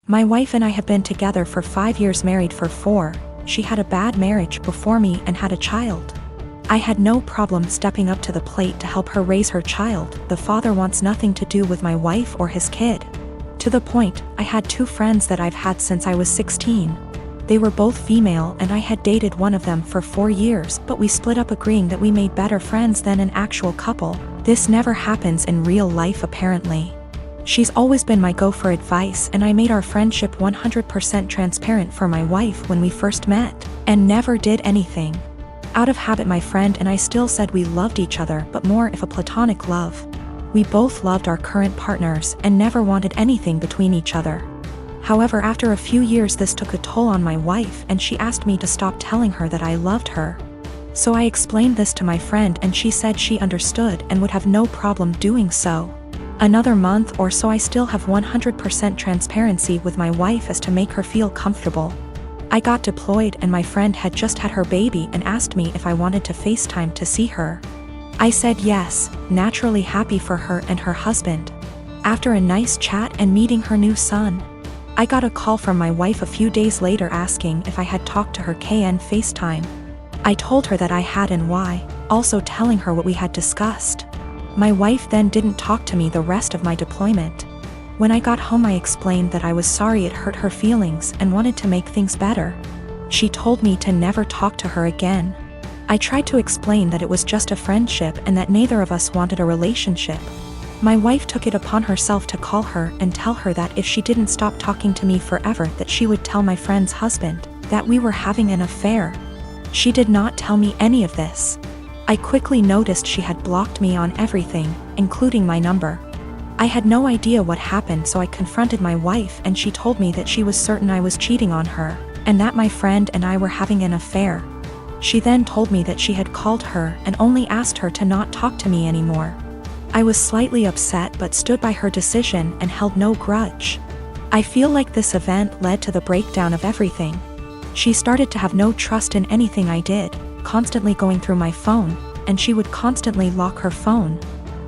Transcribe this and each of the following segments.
My wife and I have been together for 5 years, married for 4. She had a bad marriage before me and had a child. I had no problem stepping up to the plate to help her raise her child. The father wants nothing to do with my wife or his kid. To the point, I had 2 friends that I've had since I was 16. They were both female and I had dated one of them for 4 years, but we split up agreeing that we made better friends than an actual couple. This never happens in real life apparently. She's always been my go for advice, and I made our friendship 100% transparent for my wife when we first met, and never did anything. Out of habit, my friend and I still said we loved each other, but more of a platonic love. We both loved our current partners and never wanted anything between each other. However, after a few years this took a toll on my wife and she asked me to stop telling her that I loved her. So I explained this to my friend and she said she understood and would have no problem doing so. Another month or so I still have 100% transparency with my wife as to make her feel comfortable. I got deployed and my friend had just had her baby and asked me if I wanted to FaceTime to see her. I said yes, naturally happy for her and her husband. After a nice chat and meeting her new son, I got a call from my wife a few days later asking if I had talked to her KN FaceTime. I told her that I had and why, also telling her what we had discussed. My wife then didn't talk to me the rest of my deployment. When I got home I explained that I was sorry it hurt her feelings and wanted to make things better. She told me to never talk to her again. I tried to explain that it was just a friendship and that neither of us wanted a relationship. My wife took it upon herself to call her and tell her that if she didn't stop talking to me forever that she would tell my friend's husband that we were having an affair. She did not tell me any of this. I quickly noticed she had blocked me on everything, including my number. I had no idea what happened, so I confronted my wife and she told me that she was certain I was cheating on her, and that my friend and I were having an affair. She then told me that she had called her and only asked her to not talk to me anymore. I was slightly upset but stood by her decision and held no grudge. I feel like this event led to the breakdown of everything. She started to have no trust in anything I did, constantly going through my phone, and she would constantly lock her phone,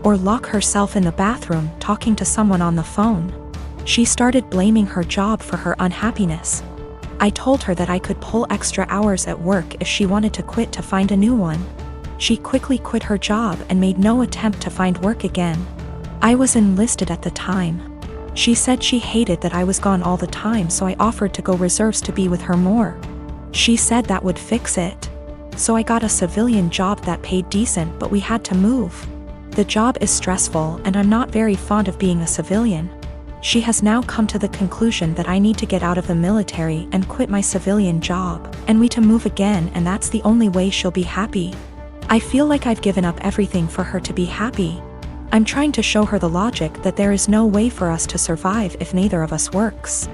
or lock herself in the bathroom talking to someone on the phone. She started blaming her job for her unhappiness. I told her that I could pull extra hours at work if she wanted to quit to find a new one. She quickly quit her job and made no attempt to find work again. I was enlisted at the time. She said she hated that I was gone all the time, so I offered to go reserves to be with her more. She said that would fix it. So I got a civilian job that paid decent, but we had to move. The job is stressful and I'm not very fond of being a civilian. She has now come to the conclusion that I need to get out of the military and quit my civilian job, and we to move again, and that's the only way she'll be happy. I feel like I've given up everything for her to be happy. I'm trying to show her the logic that there is no way for us to survive if neither of us works.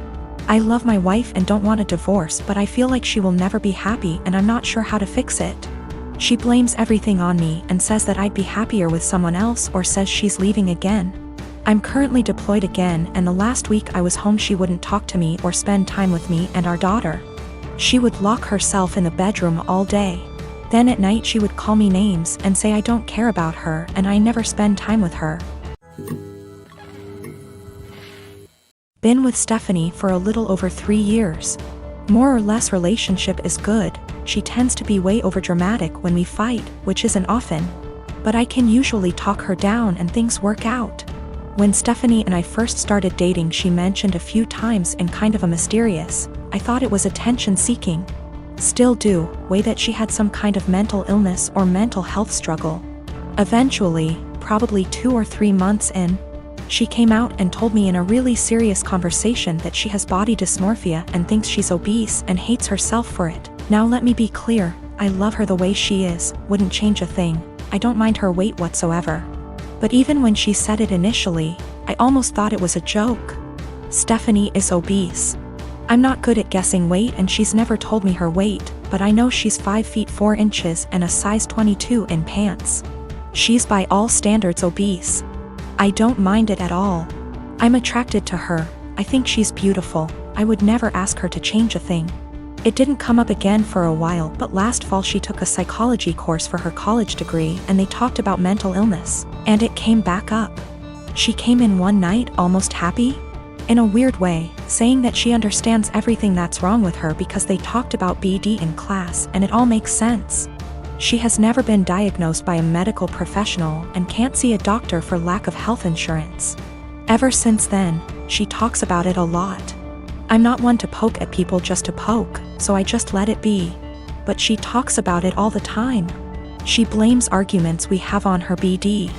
I love my wife and don't want a divorce, but I feel like she will never be happy and I'm not sure how to fix it. She blames everything on me and says that I'd be happier with someone else, or says she's leaving again. I'm currently deployed again, and the last week I was home she wouldn't talk to me or spend time with me and our daughter. She would lock herself in the bedroom all day. Then at night she would call me names and say I don't care about her and I never spend time with her. Been with Stephanie for a little over 3 years. More or less relationship is good. She tends to be way overdramatic when we fight, which isn't often. But I can usually talk her down and things work out. When Stephanie and I first started dating, she mentioned a few times in kind of a mysterious, I thought it was attention seeking, still do, way that she had some kind of mental illness or mental health struggle. Eventually, probably 2 or 3 months in, she came out and told me in a really serious conversation that she has body dysmorphia and thinks she's obese and hates herself for it. Now let me be clear, I love her the way she is, wouldn't change a thing. I don't mind her weight whatsoever. But even when she said it initially, I almost thought it was a joke. Stephanie is obese. I'm not good at guessing weight and she's never told me her weight, but I know she's 5 feet 4 inches and a size 22 in pants. She's by all standards obese. I don't mind it at all. I'm attracted to her. I think she's beautiful. I would never ask her to change a thing. It didn't come up again for a while, but last fall she took a psychology course for her college degree and they talked about mental illness, and it came back up. She came in one night almost happy. In a weird way, saying that she understands everything that's wrong with her because they talked about BD in class and it all makes sense. She has never been diagnosed by a medical professional and can't see a doctor for lack of health insurance. Ever since then, she talks about it a lot. I'm not one to poke at people just to poke, so I just let it be. But she talks about it all the time. She blames arguments we have on her BD.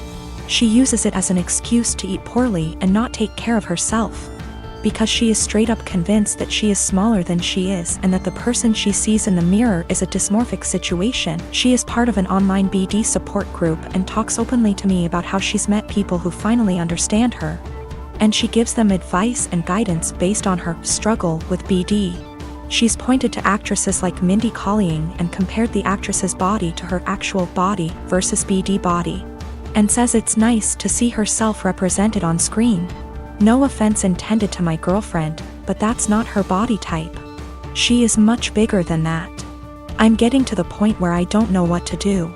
She uses it as an excuse to eat poorly and not take care of herself. Because she is straight up convinced that she is smaller than she is and that the person she sees in the mirror is a dysmorphic situation. She is part of an online BD support group and talks openly to me about how she's met people who finally understand her. And she gives them advice and guidance based on her struggle with BD. She's pointed to actresses like Mindy Kaling and compared the actress's body to her actual body versus BD body. And says it's nice to see herself represented on screen. No offense intended to my girlfriend, but that's not her body type. She is much bigger than that. I'm getting to the point where I don't know what to do.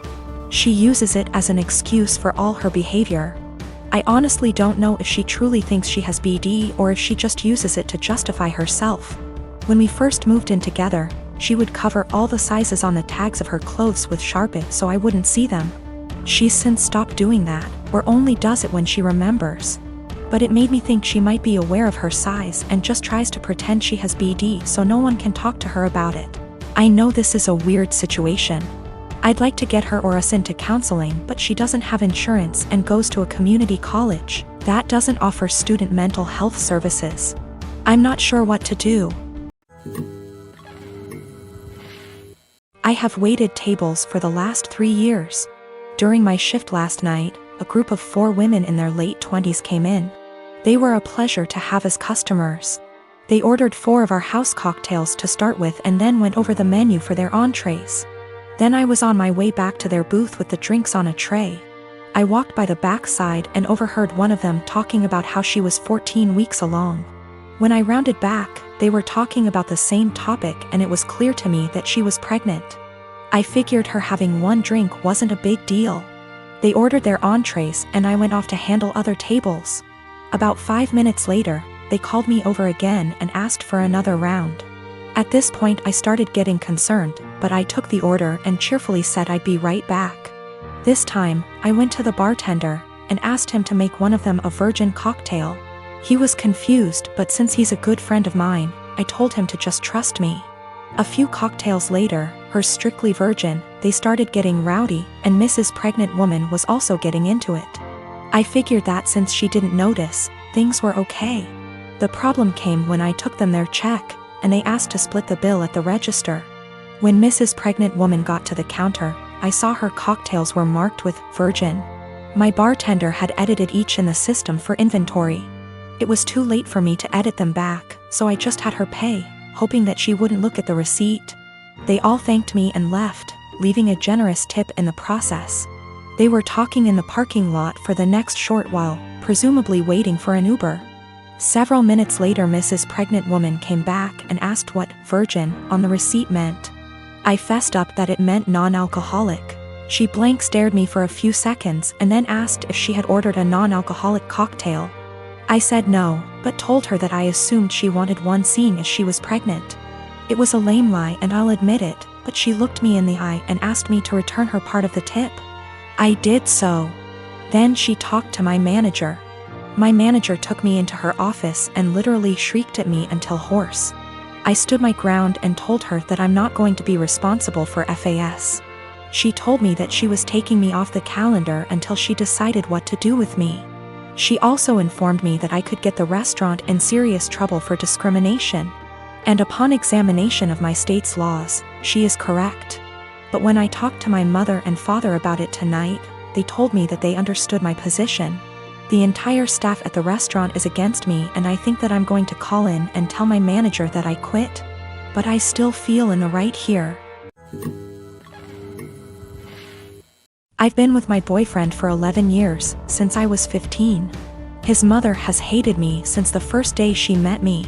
She uses it as an excuse for all her behavior. I honestly don't know if she truly thinks she has BD or if she just uses it to justify herself. When we first moved in together, she would cover all the sizes on the tags of her clothes with Sharpie so I wouldn't see them. She's since stopped doing that, or only does it when she remembers. But it made me think she might be aware of her size and just tries to pretend she has BD so no one can talk to her about it. I know this is a weird situation. I'd like to get her or us into counseling, but she doesn't have insurance and goes to a community college that doesn't offer student mental health services. I'm not sure what to do. I have waited tables for the last 3 years. During my shift last night, a group of 4 women in their late 20s came in. They were a pleasure to have as customers. They ordered 4 of our house cocktails to start with and then went over the menu for their entrees. Then I was on my way back to their booth with the drinks on a tray. I walked by the back side and overheard one of them talking about how she was 14 weeks along. When I rounded back, they were talking about the same topic and it was clear to me that she was pregnant. I figured her having 1 drink wasn't a big deal. They ordered their entrees and I went off to handle other tables. About 5 minutes later, they called me over again and asked for another round. At this point I started getting concerned, but I took the order and cheerfully said I'd be right back. This time, I went to the bartender and asked him to make one of them a virgin cocktail. He was confused, but since he's a good friend of mine, I told him to just trust me. A few cocktails later, her strictly virgin, they started getting rowdy, and Mrs. Pregnant Woman was also getting into it. I figured that since she didn't notice, things were okay. The problem came when I took them their check, and they asked to split the bill at the register. When Mrs. Pregnant Woman got to the counter, I saw her cocktails were marked with virgin. My bartender had edited each in the system for inventory. It was too late for me to edit them back, so I just had her pay, hoping that she wouldn't look at the receipt. They all thanked me and left, leaving a generous tip in the process. They were talking in the parking lot for the next short while, presumably waiting for an Uber. Several minutes later Mrs. Pregnant Woman came back and asked what virgin on the receipt meant. I fessed up that it meant non-alcoholic. She blank stared me for a few seconds and then asked if she had ordered a non-alcoholic cocktail. I said no, but told her that I assumed she wanted one seeing as she was pregnant. It was a lame lie and I'll admit it, but she looked me in the eye and asked me to return her part of the tip. I did so. Then she talked to my manager. My manager took me into her office and literally shrieked at me until hoarse. I stood my ground and told her that I'm not going to be responsible for FAS. She told me that she was taking me off the calendar until she decided what to do with me. She also informed me that I could get the restaurant in serious trouble for discrimination. And upon examination of my state's laws, she is correct. But when I talked to my mother and father about it tonight, they told me that they understood my position. The entire staff at the restaurant is against me and I think that I'm going to call in and tell my manager that I quit. But I still feel in the right here. I've been with my boyfriend for 11 years, since I was 15. His mother has hated me since the first day she met me.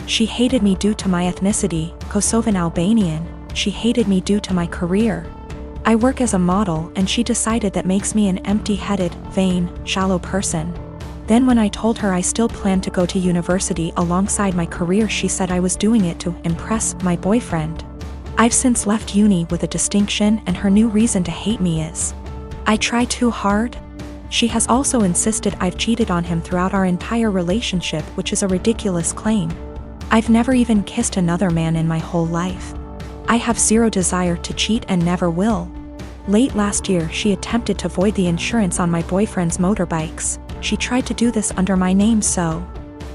She hated me due to my ethnicity, Kosovan Albanian. She hated me due to my career. I work as a model and she decided that makes me an empty-headed, vain, shallow person. Then when I told her I still planned to go to university alongside my career, she said I was doing it to impress my boyfriend. I've since left uni with a distinction, and her new reason to hate me is I try too hard. She has also insisted I've cheated on him throughout our entire relationship, which is a ridiculous claim. I've never even kissed another man in my whole life. I have zero desire to cheat and never will. Late last year, she attempted to void the insurance on my boyfriend's motorbikes. She tried to do this under my name, so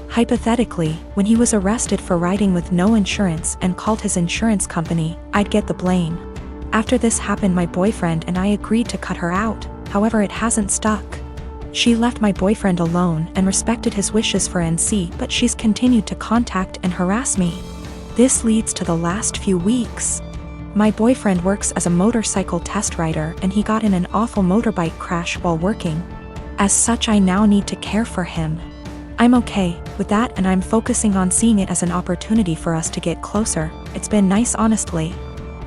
hypothetically, when he was arrested for riding with no insurance and called his insurance company, I'd get the blame. After this happened, my boyfriend and I agreed to cut her out. However, it hasn't stuck. She left my boyfriend alone and respected his wishes for NC, but she's continued to contact and harass me. This leads to the last few weeks. My boyfriend works as a motorcycle test rider, and he got in an awful motorbike crash while working. As such, I now need to care for him. I'm okay with that, and I'm focusing on seeing it as an opportunity for us to get closer. It's been nice, honestly.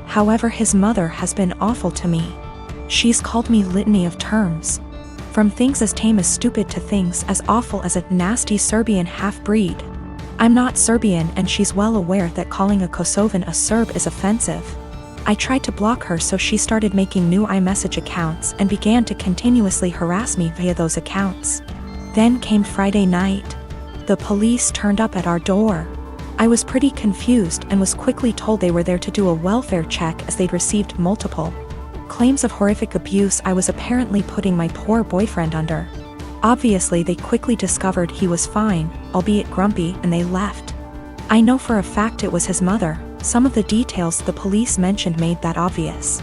However, his mother has been awful to me. She's called me litany of terms. From things as tame as stupid to things as awful as a nasty Serbian half-breed. I'm not Serbian, and she's well aware that calling a Kosovan a Serb is offensive. I tried to block her, so she started making new iMessage accounts and began to continuously harass me via those accounts. Then came Friday night. The police turned up at our door. I was pretty confused and was quickly told they were there to do a welfare check as they'd received multiple claims of horrific abuse I was apparently putting my poor boyfriend under. Obviously, they quickly discovered he was fine, albeit grumpy, and they left. I know for a fact it was his mother. Some of the details the police mentioned made that obvious.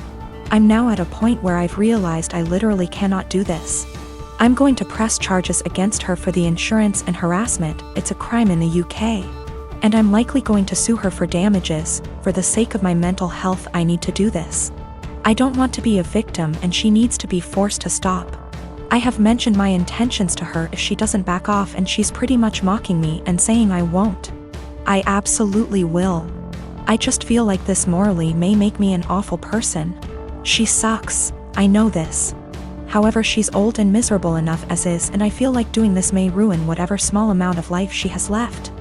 I'm now at a point where I've realized I literally cannot do this. I'm going to press charges against her for the insurance and harassment. It's a crime in the UK. And I'm likely going to sue her for damages. For the sake of my mental health, I need to do this. I don't want to be a victim, and she needs to be forced to stop. I have mentioned my intentions to her if she doesn't back off, and she's pretty much mocking me and saying I won't. I absolutely will. I just feel like this morally may make me an awful person. She sucks, I know this. However, she's old and miserable enough as is, and I feel like doing this may ruin whatever small amount of life she has left.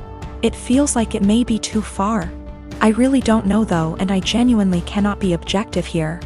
It feels like it may be too far. I really don't know though, and I genuinely cannot be objective here.